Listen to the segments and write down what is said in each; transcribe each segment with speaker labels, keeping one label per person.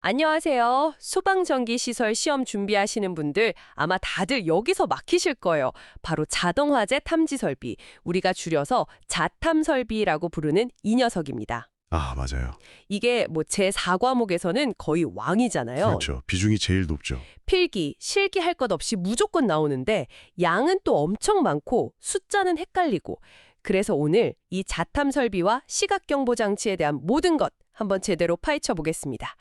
Speaker 1: 안녕하세요. 소방전기시설 시험 준비하시는 분들 아마 다들 여기서 막히실 거예요. 바로 자동화재 탐지 설비, 우리가 줄여서 자탐 설비라고 부르는 이 녀석입니다.
Speaker 2: 아, 맞아요.
Speaker 1: 이게 뭐 제4과목에서는 거의 왕이잖아요.
Speaker 2: 그렇죠. 비중이 제일 높죠.
Speaker 1: 필기, 실기 할 것 없이 무조건 나오는데 양은 또 엄청 많고 숫자는 헷갈리고 그래서 오늘 이 자탐 설비와 시각경보 장치에 대한 모든 것 한번 제대로 파헤쳐 보겠습니다.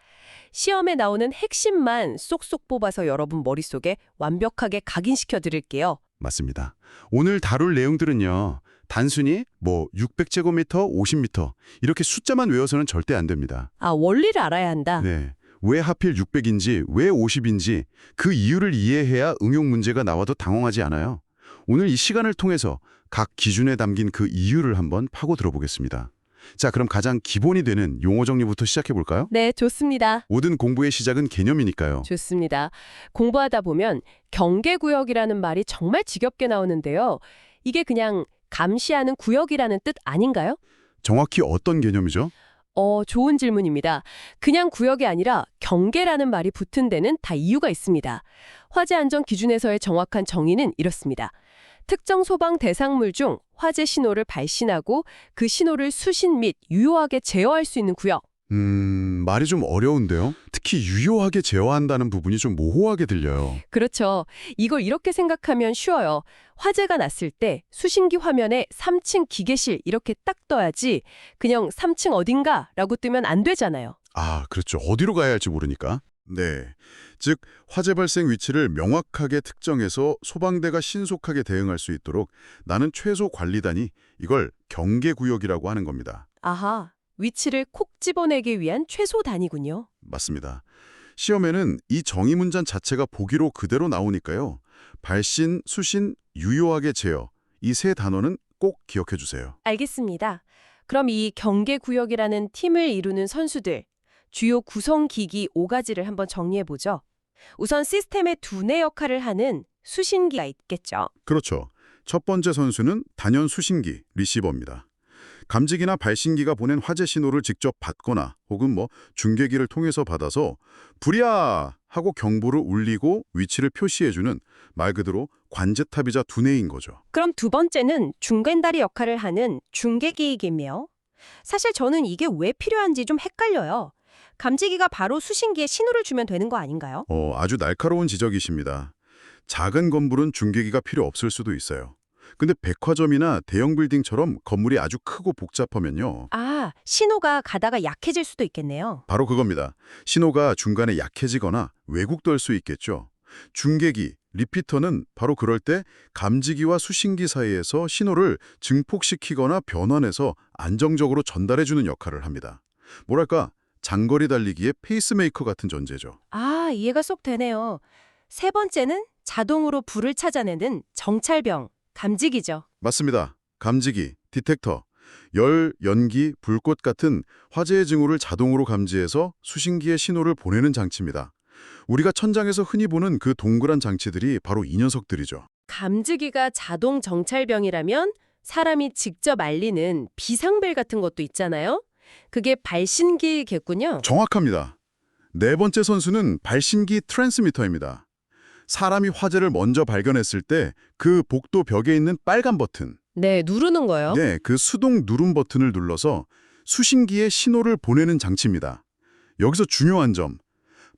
Speaker 1: 시험에 나오는 핵심만 쏙쏙 뽑아서 여러분 머릿속에 완벽하게 각인시켜 드릴게요.
Speaker 2: 맞습니다. 오늘 다룰 내용들은요. 단순히 600제곱미터, 50m 이렇게 숫자만 외워서는 절대 안 됩니다.
Speaker 1: 아, 원리를 알아야 한다.
Speaker 2: 네. 왜 하필 600인지, 왜 50인지 그 이유를 이해해야 응용 문제가 나와도 당황하지 않아요. 오늘 이 시간을 통해서 각 기준에 담긴 그 이유를 한번 파고 들어보겠습니다. 자, 그럼 가장 기본이 되는 용어 정리부터 시작해 볼까요?
Speaker 1: 네, 좋습니다.
Speaker 2: 모든 공부의 시작은 개념이니까요.
Speaker 1: 좋습니다. 공부하다 보면 경계구역이라는 말이 정말 지겹게 나오는데요. 이게 그냥 감시하는 구역이라는 뜻 아닌가요?
Speaker 2: 정확히 어떤 개념이죠?
Speaker 1: 좋은 질문입니다. 그냥 구역이 아니라 경계라는 말이 붙은 데는 다 이유가 있습니다. 화재 안전 기준에서의 정확한 정의는 이렇습니다. 특정 소방 대상물 중 화재 신호를 발신하고 그 신호를 수신 및 유효하게 제어할 수 있는 구역.
Speaker 2: 말이 좀 어려운데요. 특히 유효하게 제어한다는 부분이 좀 모호하게 들려요.
Speaker 1: 그렇죠. 이걸 이렇게 생각하면 쉬워요. 화재가 났을 때 수신기 화면에 3층 기계실 이렇게 딱 떠야지 그냥 3층 어딘가라고 뜨면 안 되잖아요.
Speaker 2: 아, 그렇죠. 어디로 가야 할지 모르니까. 네. 즉, 화재 발생 위치를 명확하게 특정해서 소방대가 신속하게 대응할 수 있도록 나는 최소 관리단이 이걸 경계구역이라고 하는 겁니다.
Speaker 1: 아하, 위치를 콕 집어내기 위한 최소 단위군요.
Speaker 2: 맞습니다. 시험에는 이 정의 문장 자체가 보기로 그대로 나오니까요. 발신, 수신, 유효하게 제어 이 세 단어는 꼭 기억해 주세요.
Speaker 1: 알겠습니다. 그럼 이 경계구역이라는 팀을 이루는 선수들, 주요 구성 기기 5가지를 한번 정리해보죠. 우선 시스템의 두뇌 역할을 하는 수신기가 있겠죠.
Speaker 2: 그렇죠. 첫 번째 선수는 단연 수신기, 리시버입니다. 감지기나 발신기가 보낸 화재 신호를 직접 받거나 혹은 중계기를 통해서 받아서 불이야! 하고 경보를 울리고 위치를 표시해주는 말 그대로 관제탑이자 두뇌인 거죠.
Speaker 1: 그럼 두 번째는 중간다리 역할을 하는 중계기이겠네요. 사실 저는 이게 왜 필요한지 좀 헷갈려요. 감지기가 바로 수신기에 신호를 주면 되는 거 아닌가요?
Speaker 2: 아주 날카로운 지적이십니다. 작은 건물은 중계기가 필요 없을 수도 있어요. 근데 백화점이나 대형 빌딩처럼 건물이 아주 크고 복잡하면요.
Speaker 1: 아, 신호가 가다가 약해질 수도 있겠네요.
Speaker 2: 바로 그겁니다. 신호가 중간에 약해지거나 왜곡될 수 있겠죠. 중계기, 리피터는 바로 그럴 때 감지기와 수신기 사이에서 신호를 증폭시키거나 변환해서 안정적으로 전달해주는 역할을 합니다. 뭐랄까, 장거리 달리기의 페이스메이커 같은 존재죠.
Speaker 1: 아, 이해가 쏙 되네요. 세 번째는 자동으로 불을 찾아내는 정찰병, 감지기죠.
Speaker 2: 맞습니다. 감지기, 디텍터, 열, 연기, 불꽃 같은 화재의 징후를 자동으로 감지해서 수신기에 신호를 보내는 장치입니다. 우리가 천장에서 흔히 보는 그 동그란 장치들이 바로 이 녀석들이죠.
Speaker 1: 감지기가 자동 정찰병이라면 사람이 직접 알리는 비상벨 같은 것도 있잖아요. 그게 발신기겠군요.
Speaker 2: 정확합니다. 네 번째 선수는 발신기 트랜스미터입니다. 사람이 화재를 먼저 발견했을 때 그 복도 벽에 있는 빨간 버튼,
Speaker 1: 네, 누르는 거요.
Speaker 2: 네, 그 수동 누름 버튼을 눌러서 수신기에 신호를 보내는 장치입니다. 여기서 중요한 점,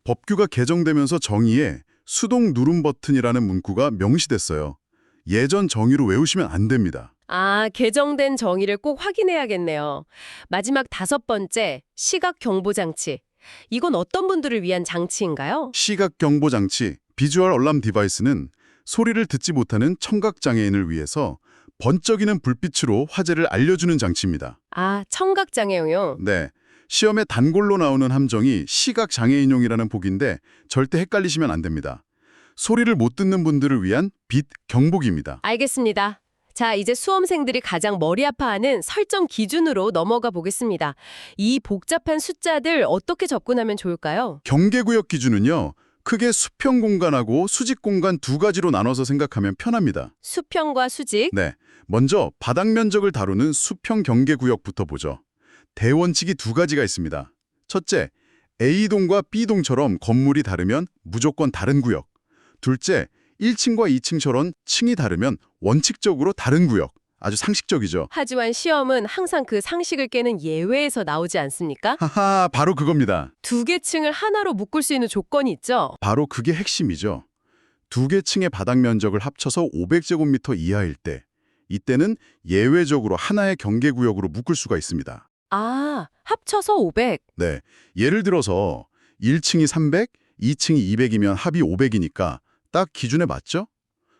Speaker 2: 법규가 개정되면서 정의에 수동 누름 버튼이라는 문구가 명시됐어요. 예전 정의로 외우시면 안 됩니다.
Speaker 1: 아, 개정된 정의를 꼭 확인해야겠네요. 마지막 다섯 번째, 시각 경보 장치. 이건 어떤 분들을 위한 장치인가요?
Speaker 2: 시각 경보 장치, 비주얼 얼람 디바이스는 소리를 듣지 못하는 청각 장애인을 위해서 번쩍이는 불빛으로 화재를 알려주는 장치입니다.
Speaker 1: 아, 청각장애용요.
Speaker 2: 네, 시험에 단골로 나오는 함정이 시각 장애인용이라는 복인데 절대 헷갈리시면 안 됩니다. 소리를 못 듣는 분들을 위한 빛 경보기입니다.
Speaker 1: 알겠습니다. 자, 이제 수험생들이 가장 머리 아파하는 설정 기준으로 넘어가 보겠습니다. 이 복잡한 숫자들 어떻게 접근하면 좋을까요?
Speaker 2: 경계구역 기준은요. 크게 수평 공간하고 수직 공간 두 가지로 나눠서 생각하면 편합니다.
Speaker 1: 수평과 수직.
Speaker 2: 네, 먼저 바닥 면적을 다루는 수평 경계구역부터 보죠. 대원칙이 두 가지가 있습니다. 첫째, A동과 B동처럼 건물이 다르면 무조건 다른 구역. 둘째, 1층과 2층처럼 층이 다르면 원칙적으로 다른 구역. 아주 상식적이죠.
Speaker 1: 하지만 시험은 항상 그 상식을 깨는 예외에서 나오지 않습니까?
Speaker 2: 하하, 바로 그겁니다.
Speaker 1: 두 개 층을 하나로 묶을 수 있는 조건이 있죠.
Speaker 2: 바로 그게 핵심이죠. 두 개 층의 바닥 면적을 합쳐서 500제곱미터 이하일 때, 이때는 예외적으로 하나의 경계구역으로 묶을 수가 있습니다.
Speaker 1: 아, 합쳐서 500.
Speaker 2: 네, 예를 들어서 1층이 300, 2층이 200이면 합이 500이니까 딱 기준에 맞죠?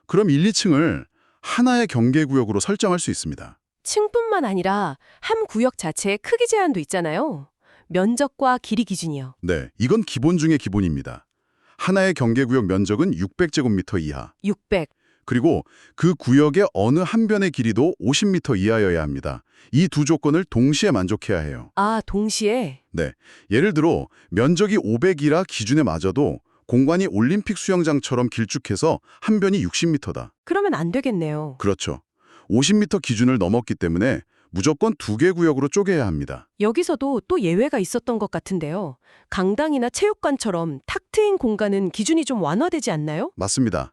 Speaker 2: 그럼 1, 2층을 하나의 경계구역으로 설정할 수 있습니다.
Speaker 1: 층뿐만 아니라 한 구역 자체의 크기 제한도 있잖아요. 면적과 길이 기준이요.
Speaker 2: 네, 이건 기본 중의 기본입니다. 하나의 경계구역 면적은 600제곱미터 이하.
Speaker 1: 600.
Speaker 2: 그리고 그 구역의 어느 한 변의 길이도 50m 이하여야 합니다. 이 두 조건을 동시에 만족해야 해요.
Speaker 1: 아, 동시에?
Speaker 2: 네, 예를 들어 면적이 500이라 기준에 맞아도 공간이 올림픽 수영장처럼 길쭉해서 한 변이 60m다.
Speaker 1: 그러면 안 되겠네요.
Speaker 2: 그렇죠. 50m 기준을 넘었기 때문에 무조건 두 개 구역으로 쪼개야 합니다.
Speaker 1: 여기서도 또 예외가 있었던 것 같은데요. 강당이나 체육관처럼 탁 트인 공간은 기준이 좀 완화되지 않나요?
Speaker 2: 맞습니다.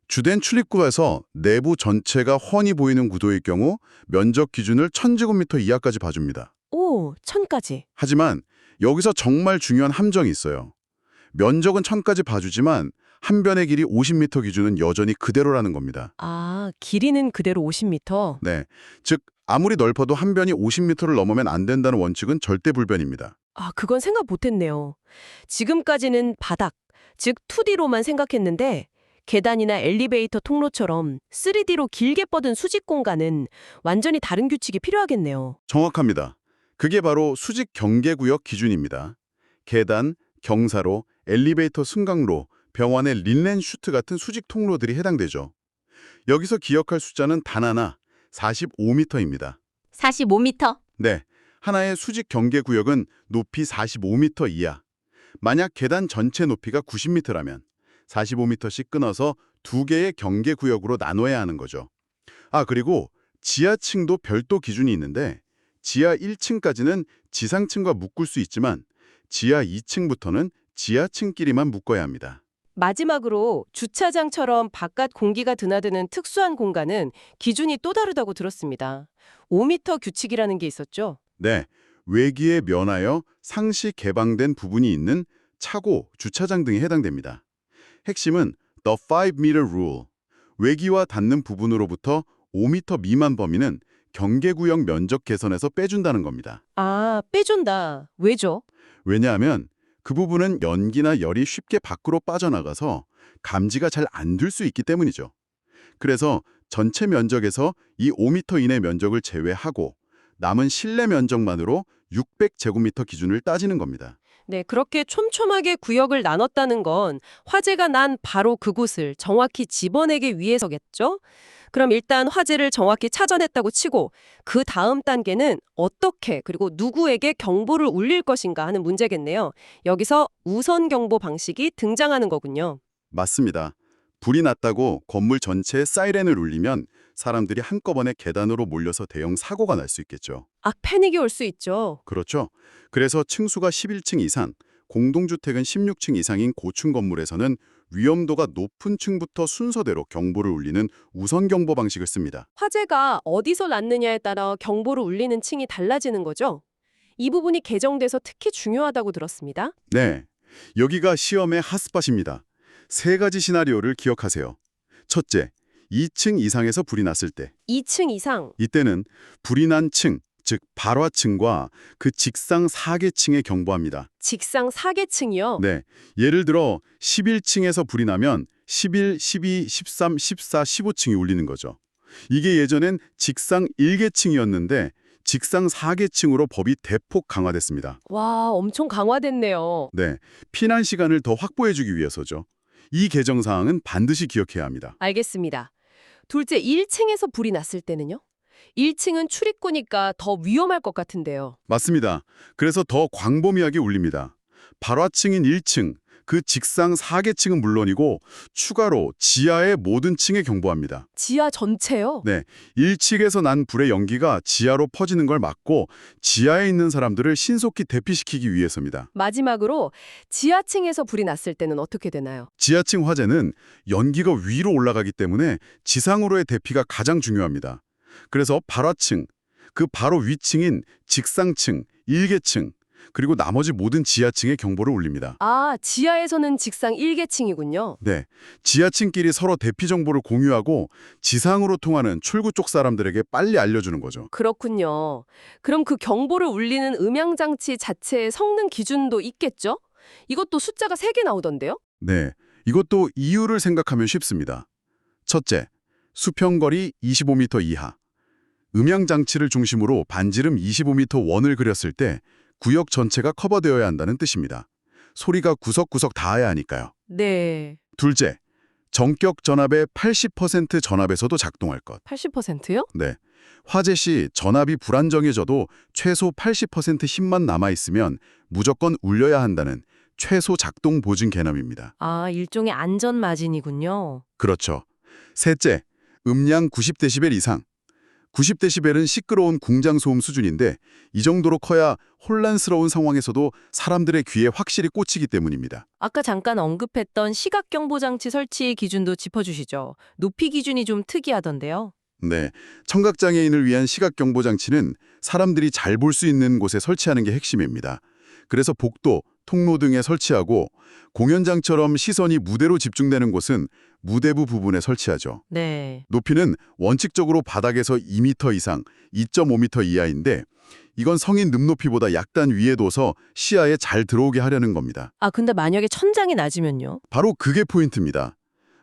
Speaker 2: 주된 출입구에서 내부 전체가 훤히 보이는 구도일 경우 면적 기준을 1000제곱미터 이하까지 봐줍니다.
Speaker 1: 오, 1000까지.
Speaker 2: 하지만 여기서 정말 중요한 함정이 있어요. 면적은 1000까지 봐주지만 한 변의 길이 50m 기준은 여전히 그대로라는 겁니다.
Speaker 1: 아, 길이는 그대로 50m.
Speaker 2: 네, 즉 아무리 넓어도 한 변이 50m를 넘으면 안 된다는 원칙은 절대 불변입니다.
Speaker 1: 아, 그건 생각 못했네요. 지금까지는 바닥, 즉 2D로만 생각했는데 계단이나 엘리베이터 통로처럼 3D로 길게 뻗은 수직 공간은 완전히 다른 규칙이 필요하겠네요.
Speaker 2: 정확합니다. 그게 바로 수직 경계구역 기준입니다. 계단, 경사로, 엘리베이터 승강로, 병원의 린넨 슈트 같은 수직 통로들이 해당되죠. 여기서 기억할 숫자는 단 하나, 45m입니다.
Speaker 3: 45m.
Speaker 2: 네, 하나의 수직 경계구역은 높이 45m 이하. 만약 계단 전체 높이가 90m라면 45m씩 끊어서 두 개의 경계구역으로 나눠야 하는 거죠. 아, 그리고 지하층도 별도 기준이 있는데 지하 1층까지는 지상층과 묶을 수 있지만 지하 2층부터는 지하층끼리만 묶어야 합니다.
Speaker 1: 마지막으로 주차장처럼 바깥 공기가 드나드는 특수한 공간은 기준이 또 다르다고 들었습니다. 5m 규칙이라는 게 있었죠?
Speaker 2: 네, 외기에 면하여 상시 개방된 부분이 있는 차고, 주차장 등에 해당됩니다. 핵심은 The 5-meter rule. 외기와 닿는 부분으로부터 5m 미만 범위는 경계구역 면적 개선에서 빼준다는 겁니다.
Speaker 1: 아, 빼준다. 왜죠?
Speaker 2: 왜냐하면 그 부분은 연기나 열이 쉽게 밖으로 빠져나가서 감지가 잘 안 될 수 있기 때문이죠. 그래서 전체 면적에서 이 5m 이내 면적을 제외하고 남은 실내 면적만으로 600제곱미터 기준을 따지는 겁니다.
Speaker 1: 네, 그렇게 촘촘하게 구역을 나눴다는 건 화재가 난 바로 그곳을 정확히 집어내기 위해서겠죠? 그럼 일단 화재를 정확히 찾아냈다고 치고 그 다음 단계는 어떻게 그리고 누구에게 경보를 울릴 것인가 하는 문제겠네요. 여기서 우선 경보 방식이 등장하는 거군요.
Speaker 2: 맞습니다. 불이 났다고 건물 전체에 사이렌을 울리면 사람들이 한꺼번에 계단으로 몰려서 대형 사고가 날 수 있겠죠.
Speaker 1: 아, 패닉이 올 수 있죠.
Speaker 2: 그렇죠. 그래서 층수가 11층 이상, 공동주택은 16층 이상인 고층 건물에서는 위험도가 높은 층부터 순서대로 경보를 울리는 우선 경보 방식을 씁니다.
Speaker 1: 화재가 어디서 났느냐에 따라 경보를 울리는 층이 달라지는 거죠. 이 부분이 개정돼서 특히 중요하다고 들었습니다.
Speaker 2: 네, 여기가 시험의 핫스팟입니다. 세 가지 시나리오를 기억하세요. 첫째, 2층 이상에서 불이 났을 때.
Speaker 1: 2층 이상.
Speaker 2: 이때는 불이 난 층, 즉 발화층과 그 직상 4계층에 경보합니다.
Speaker 1: 직상 4계층이요.
Speaker 2: 네, 예를 들어 11층에서 불이 나면 11, 12, 13, 14, 15층이 울리는 거죠. 이게 예전엔 직상 1계층이었는데 직상 4계층으로 법이 대폭 강화됐습니다.
Speaker 1: 와, 엄청 강화됐네요.
Speaker 2: 네, 피난 시간을 더 확보해주기 위해서죠. 이 개정 사항은 반드시 기억해야 합니다.
Speaker 1: 알겠습니다. 둘째, 1층에서 불이 났을 때는요? 1층은 출입구니까 더 위험할 것 같은데요.
Speaker 2: 맞습니다. 그래서 더 광범위하게 울립니다. 발화층인 1층, 그 직상 4계층은 물론이고 추가로 지하의 모든 층에 경보합니다.
Speaker 1: 지하 전체요?
Speaker 2: 네, 1층에서 난 불의 연기가 지하로 퍼지는 걸 막고 지하에 있는 사람들을 신속히 대피시키기 위해서입니다.
Speaker 1: 마지막으로 지하층에서 불이 났을 때는 어떻게 되나요?
Speaker 2: 지하층 화재는 연기가 위로 올라가기 때문에 지상으로의 대피가 가장 중요합니다. 그래서 발화층, 그 바로 위층인 직상층, 1계층, 그리고 나머지 모든 지하층에 경보를 울립니다.
Speaker 1: 아, 지하에서는 직상 1계층이군요.
Speaker 2: 네, 지하층끼리 서로 대피 정보를 공유하고 지상으로 통하는 출구 쪽 사람들에게 빨리 알려주는 거죠.
Speaker 1: 그렇군요. 그럼 그 경보를 울리는 음향장치 자체의 성능 기준도 있겠죠? 이것도 숫자가 3개 나오던데요?
Speaker 2: 네, 이것도 이유를 생각하면 쉽습니다. 첫째, 수평거리 25m 이하. 음향장치를 중심으로 반지름 25m 원을 그렸을 때 구역 전체가 커버되어야 한다는 뜻입니다. 소리가 구석구석 닿아야 하니까요.
Speaker 1: 네.
Speaker 2: 둘째, 전격 전압의 80% 전압에서도 작동할 것.
Speaker 1: 80%요?
Speaker 2: 네. 화재 시 전압이 불안정해져도 최소 80% 힘만 남아있으면 무조건 울려야 한다는 최소 작동 보증 개념입니다.
Speaker 1: 아, 일종의 안전 마진이군요.
Speaker 2: 그렇죠. 셋째, 음량 90데시벨 이상. 90데시벨은 시끄러운 공장 소음 수준인데 이 정도로 커야 혼란스러운 상황에서도 사람들의 귀에 확실히 꽂히기 때문입니다.
Speaker 1: 아까 잠깐 언급했던 시각경보장치 설치 기준도 짚어주시죠. 높이 기준이 좀 특이하던데요.
Speaker 2: 네, 청각장애인을 위한 시각경보장치는 사람들이 잘 볼 수 있는 곳에 설치하는 게 핵심입니다. 그래서 복도, 통로 등에 설치하고 공연장처럼 시선이 무대로 집중되는 곳은 무대부 부분에 설치하죠.
Speaker 1: 네.
Speaker 2: 높이는 원칙적으로 바닥에서 2m 이상, 2.5m 이하인데 이건 성인 눈높이보다 약간 위에 둬서 시야에 잘 들어오게 하려는 겁니다.
Speaker 1: 아, 근데 만약에 천장이 낮으면요?
Speaker 2: 바로 그게 포인트입니다.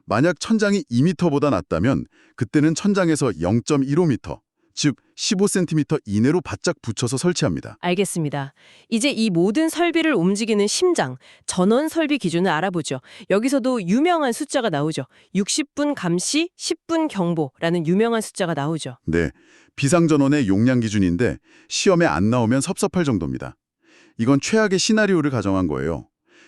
Speaker 2: 만약 천장이 2m보다 낮다면 그때는 천장에서 0.15m, 즉 15cm 이내로 바짝 붙여서 설치합니다.
Speaker 1: 알겠습니다. 이제 이 모든 설비를 움직이는 심장, 전원 설비 기준을 알아보죠. 여기서도 유명한 숫자가 나오죠. 60분 감시, 10분 경보라는 유명한 숫자가 나오죠.
Speaker 2: 네, 비상전원의 용량 기준인데 시험에 안 나오면 섭섭할 정도입니다. 이건 최악의 시나리오를 가정한 거예요.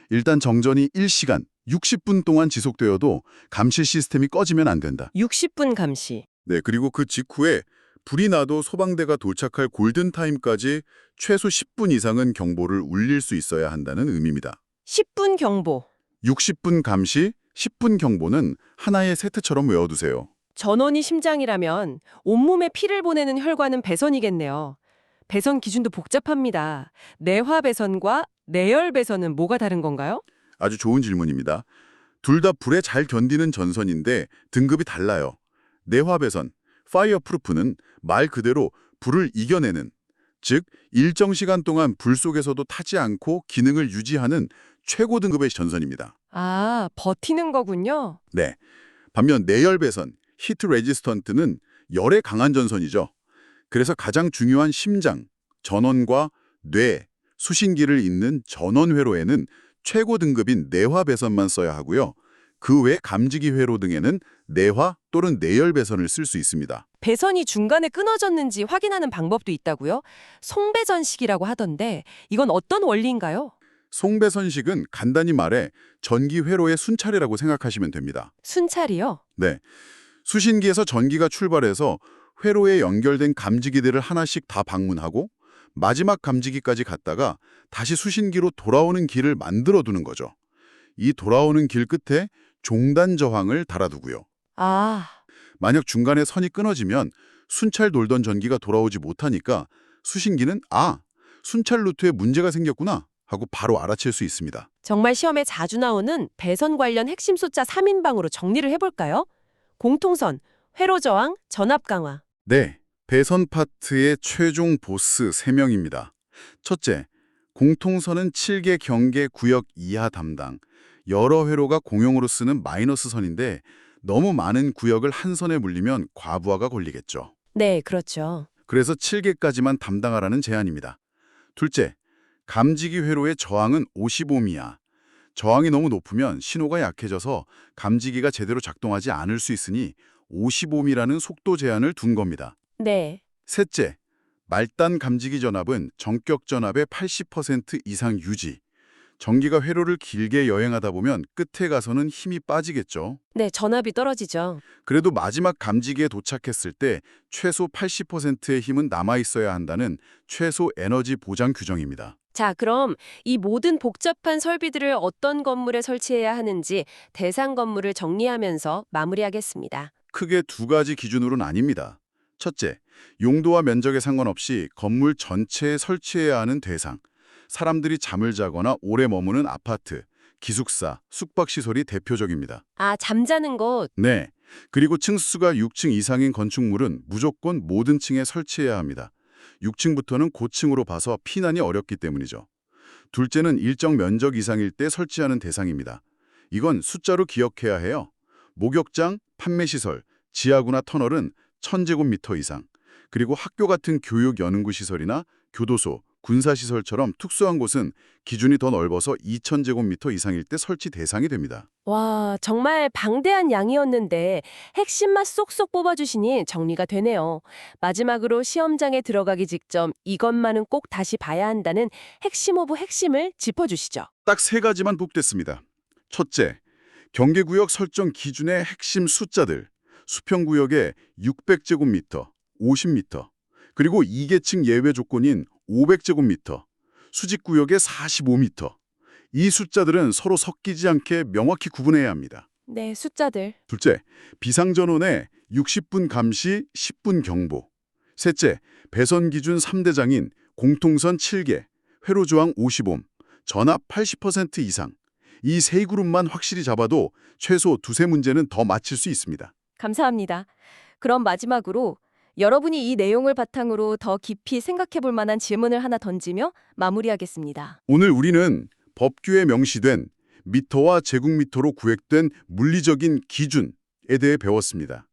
Speaker 2: 일단 정전이 1시간, 60분 동안 지속되어도 감시 시스템이 꺼지면 안 된다.
Speaker 1: 60분 감시.
Speaker 2: 네, 그리고 그 직후에 불이 나도 소방대가 도착할 골든타임까지 최소 10분 이상은 경보를 울릴 수 있어야 한다는 의미입니다.
Speaker 1: 10분 경보.
Speaker 2: 60분 감시, 10분 경보는 하나의 세트처럼 외워두세요.
Speaker 1: 전원이 심장이라면 온몸에 피를 보내는 혈관은 배선이겠네요. 배선 기준도 복잡합니다. 내화 배선과 내열 배선은 뭐가 다른 건가요?
Speaker 2: 아주 좋은 질문입니다. 둘 다 불에 잘 견디는 전선인데 등급이 달라요. 내화배선, 파이어프루프는 말 그대로 불을 이겨내는, 즉 일정 시간 동안 불 속에서도 타지 않고 기능을 유지하는 최고 등급의 전선입니다.
Speaker 1: 아, 버티는 거군요.
Speaker 2: 네. 반면 내열배선, 히트 레지스턴트는 열에 강한 전선이죠. 그래서 가장 중요한 심장, 전원과 뇌, 수신기를 잇는 전원회로에는 최고 등급인 내화 배선만 써야 하고요. 그 외 감지기 회로 등에는 내화 또는 내열 배선을 쓸 수 있습니다.
Speaker 1: 배선이 중간에 끊어졌는지 확인하는 방법도 있다고요? 송배전식이라고 하던데 이건 어떤 원리인가요?
Speaker 2: 송배선식은 간단히 말해 전기 회로의 순찰이라고 생각하시면 됩니다.
Speaker 1: 순찰이요?
Speaker 2: 네, 수신기에서 전기가 출발해서 회로에 연결된 감지기들을 하나씩 다 방문하고 마지막 감지기까지 갔다가 다시 수신기로 돌아오는 길을 만들어두는 거죠. 이 돌아오는 길 끝에 종단 저항을 달아두고요.
Speaker 1: 아,
Speaker 2: 만약 중간에 선이 끊어지면 순찰 돌던 전기가 돌아오지 못하니까 수신기는 순찰 루트에 문제가 생겼구나 하고 바로 알아챌 수 있습니다.
Speaker 1: 정말 시험에 자주 나오는 배선 관련 핵심 숫자 3인방으로 정리를 해볼까요? 공통선, 회로 저항, 전압 강화.
Speaker 2: 네, 배선 파트의 최종 보스 3명입니다. 첫째, 공통선은 7개 경계 구역 이하 담당. 여러 회로가 공용으로 쓰는 마이너스 선인데 너무 많은 구역을 한 선에 물리면 과부하가 걸리겠죠.
Speaker 1: 네, 그렇죠.
Speaker 2: 그래서 7개까지만 담당하라는 제안입니다. 둘째, 감지기 회로의 저항은 55미야. 저항이 너무 높으면 신호가 약해져서 감지기가 제대로 작동하지 않을 수 있으니 55미라는 속도 제한을 둔 겁니다.
Speaker 1: 네.
Speaker 2: 셋째, 말단 감지기 전압은 전격 전압의 80% 이상 유지. 전기가 회로를 길게 여행하다 보면 끝에 가서는 힘이 빠지겠죠.
Speaker 1: 네, 전압이 떨어지죠.
Speaker 2: 그래도 마지막 감지기에 도착했을 때 최소 80%의 힘은 남아 있어야 한다는 최소 에너지 보장 규정입니다.
Speaker 1: 자, 그럼 이 모든 복잡한 설비들을 어떤 건물에 설치해야 하는지 대상 건물을 정리하면서 마무리하겠습니다.
Speaker 2: 크게 두 가지 기준으로 나뉩니다. 첫째, 용도와 면적에 상관없이 건물 전체에 설치해야 하는 대상. 사람들이 잠을 자거나 오래 머무는 아파트, 기숙사, 숙박시설이 대표적입니다.
Speaker 1: 아, 잠자는 곳.
Speaker 2: 네. 그리고 층수가 6층 이상인 건축물은 무조건 모든 층에 설치해야 합니다. 6층부터는 고층으로 봐서 피난이 어렵기 때문이죠. 둘째는 일정 면적 이상일 때 설치하는 대상입니다. 이건 숫자로 기억해야 해요. 목욕장, 판매시설, 지하구나 터널은 1000제곱미터 이상, 그리고 학교 같은 교육 연구 시설이나 교도소, 군사시설처럼 특수한 곳은 기준이 더 넓어서 2000제곱미터 이상일 때 설치 대상이 됩니다.
Speaker 1: 와, 정말 방대한 양이었는데 핵심만 쏙쏙 뽑아주시니 정리가 되네요. 마지막으로 시험장에 들어가기 직전 이것만은 꼭 다시 봐야 한다는 핵심 오브 핵심을 짚어주시죠.
Speaker 2: 딱 세 가지만 복됐습니다. 첫째, 경계구역 설정 기준의 핵심 숫자들, 수평구역의 600제곱미터, 50m, 그리고 2계층 예외 조건인 500제곱미터, 수직구역의 45m. 이 숫자들은 서로 섞이지 않게 명확히 구분해야 합니다.
Speaker 1: 네, 숫자들.
Speaker 2: 둘째, 비상전원의 60분 감시, 10분 경보. 셋째, 배선 기준 3대장인 공통선 7개, 회로조항 50옴, 전압 80% 이상. 이 세 그룹만 확실히 잡아도 최소 두세 문제는 더 맞힐 수 있습니다.
Speaker 1: 감사합니다. 그럼 마지막으로 여러분이 이 내용을 바탕으로 더 깊이 생각해 볼 만한 질문을 하나 던지며 마무리하겠습니다.
Speaker 2: 오늘 우리는 법규에 명시된 미터와 제곱미터로 구획된 물리적인 기준에 대해 배웠습니다.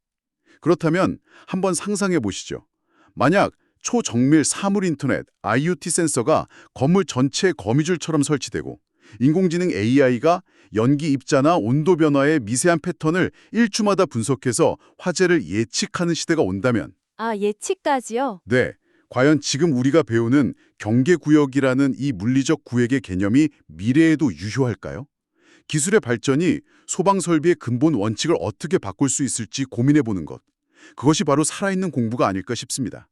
Speaker 2: 그렇다면 한번 상상해 보시죠. 만약 초정밀 사물 인터넷 IoT 센서가 건물 전체 거미줄처럼 설치되고 인공지능 AI가 연기 입자나 온도 변화의 미세한 패턴을 일주마다 분석해서 화재를 예측하는 시대가 온다면
Speaker 1: 아, 예측까지요?
Speaker 2: 네, 과연 지금 우리가 배우는 경계구역이라는 이 물리적 구획의 개념이 미래에도 유효할까요? 기술의 발전이 소방설비의 근본 원칙을 어떻게 바꿀 수 있을지 고민해보는 것. 그것이 바로 살아있는 공부가 아닐까 싶습니다.